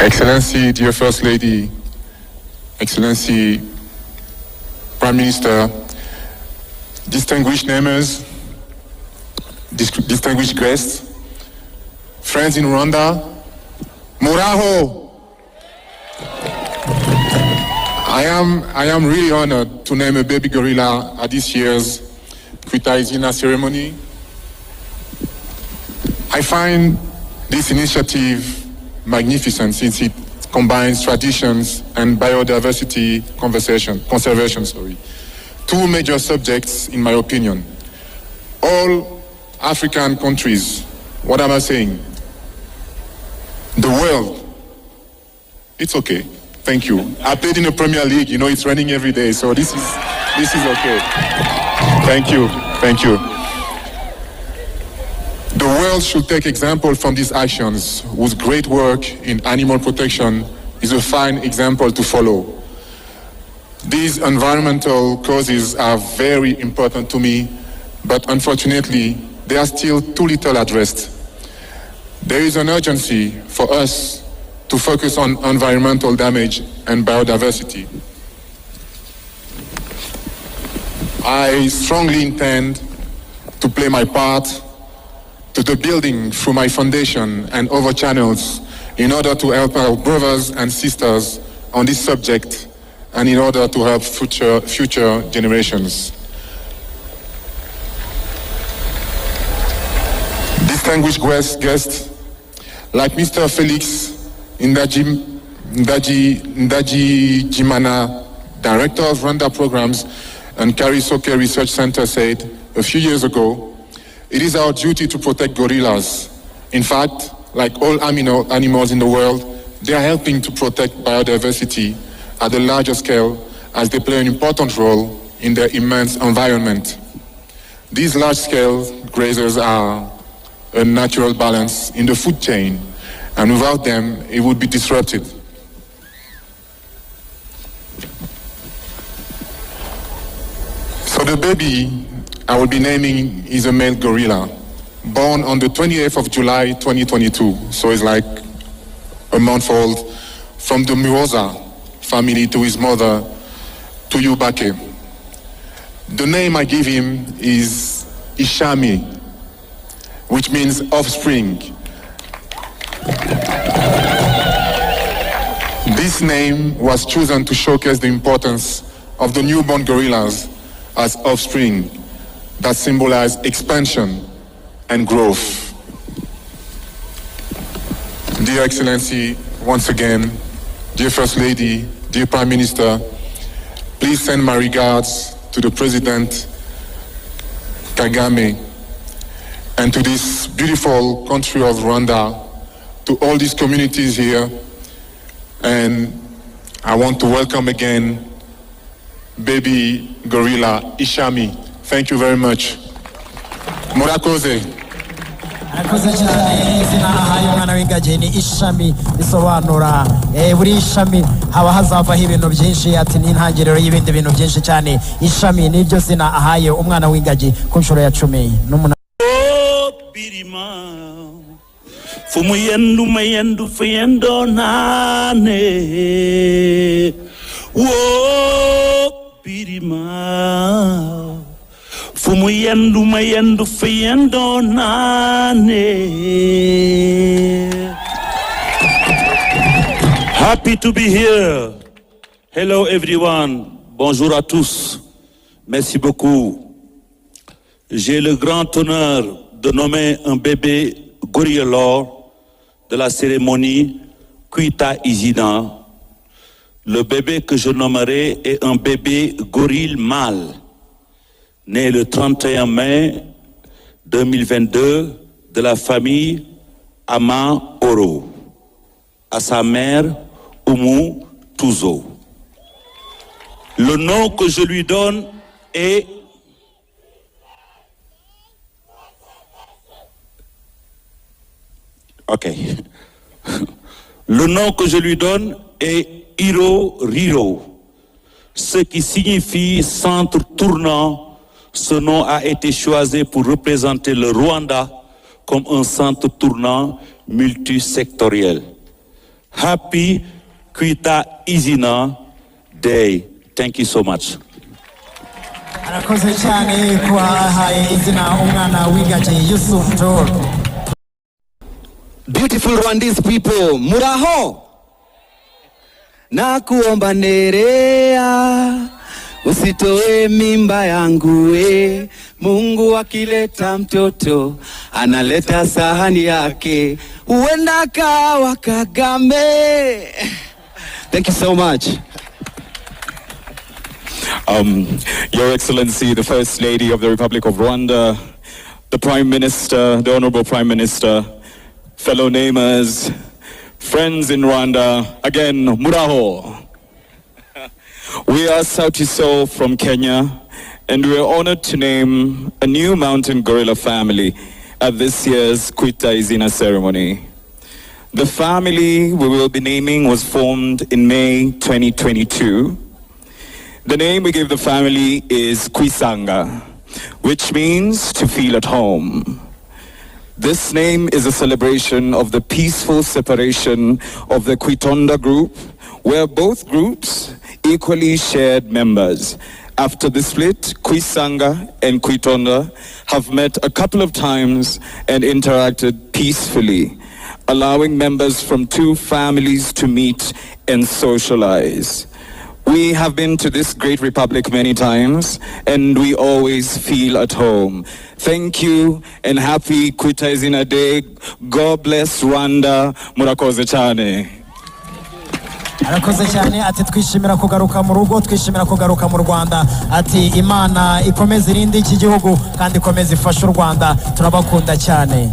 Excellency, dear First Lady, Excellency, Prime Minister, distinguished neighbors, distinguished guests, friends in Rwanda, Muraho! I am really honored to name a baby gorilla at this year's Kwita Izina ceremony. I find this initiative magnificent since it combines traditions and biodiversity conservation. Two major subjects in my opinion. All African countries, what am I saying? The world, it's okay. Thank you. I played in the Premier League, it's raining every day, so this is okay. Thank you. The world should take example from these actions, whose great work in animal protection is a fine example to follow. These environmental causes are very important to me, but unfortunately, they are still too little addressed. There is an urgency for us to focus on environmental damage and biodiversity. I strongly intend to play my part to the building through my foundation and other channels in order to help our brothers and sisters on this subject and in order to help future generations. Distinguished guests, like Mr. Felix Ndajimana, Director of Rwanda Programs and Karisoke Research Center said a few years ago, it is our duty to protect gorillas. In fact, like all animals in the world, they are helping to protect biodiversity at a larger scale as they play an important role in their immense environment. These large-scale grazers are a natural balance in the food chain, and without them, it would be disrupted. So the baby I will be naming is a male gorilla, born on the 28th of July 2022, so it's like a month old, from the Muhoza family to his mother, Tuyubake. The name I give him is Ishami, which means offspring. This name was chosen to showcase the importance of the newborn gorillas as offspring that symbolize expansion and growth. Dear Excellency, once again, dear First Lady, dear Prime Minister, please send my regards to the President Kagame and to this beautiful country of Rwanda, to all these communities here, and I want to welcome again baby gorilla Ishami. Thank you very much. Murakoze. Akoze cyane izina ahaye umwana w'ingagi ni Ishami bisobanura buri ishami haba hazavaho ibintu byinshi ati n'intangiriro y'ibindi bintu byinshi cyane. Ishami ni ryo zina ahaye umwana w'ingagi ku nshuro ya 18. Birimo fumuyendu mayendu fuyendo nane Birimo fumuyendu mayendu fuyendo nane. Happy to be here. Hello everyone. Bonjour à tous. Merci beaucoup. J'ai le grand honneur de nommer un bébé gorilla de la cérémonie Kwita Izina. Le bébé que je nommerai est un bébé gorille mâle, né le 31 mai 2022 de la famille Ama Oro, à sa mère Umu Tuzo. Le nom que je lui donne est Le nom que je lui donne est Hiro Riro, ce qui signifie centre tournant. Ce nom a été choisi pour représenter le Rwanda comme un centre tournant multisectoriel. Happy Kwita Izina Day. Thank you so much. arakoze cyane kuhahaye izina umwana w'ingagi Yusuf Joel. Beautiful Rwandese people, muraho nakuomba nerea usitoe mimba yangu Mungu akileta mtoto analeta sahani yake huenda kawa Kagame. Thank you so much. Your Excellency, the First Lady of the Republic of Rwanda, the Prime Minister, the Honorable Prime Minister, fellow neighbors, friends in Rwanda, again, muraho. We are Sauti Sol from Kenya, and we are honored to name a new mountain gorilla family at this year's Kwita Izina ceremony. The family we will be naming was formed in May 2022. The name we gave the family is Kwitsanga, which means to feel at home. This name is a celebration of the peaceful separation of the Kwitonda group, where both groups equally shared members. After the split, Kwitsanga and Kwitonda have met a couple of times and interacted peacefully, allowing members from two families to meet and socialize. We have been to this great republic many times, and we always feel at home. Thank you, and happy Kwita Izina Day. God bless Rwanda. Murakoze cyane. arakoze cyane ati twishimira kugaruka mu rugo, twishimira kugaruka mu Rwanda, ati Imana ikomeze irinde iki gihugu kandi ikomeze ifashe u Rwanda, turabakunda cyane.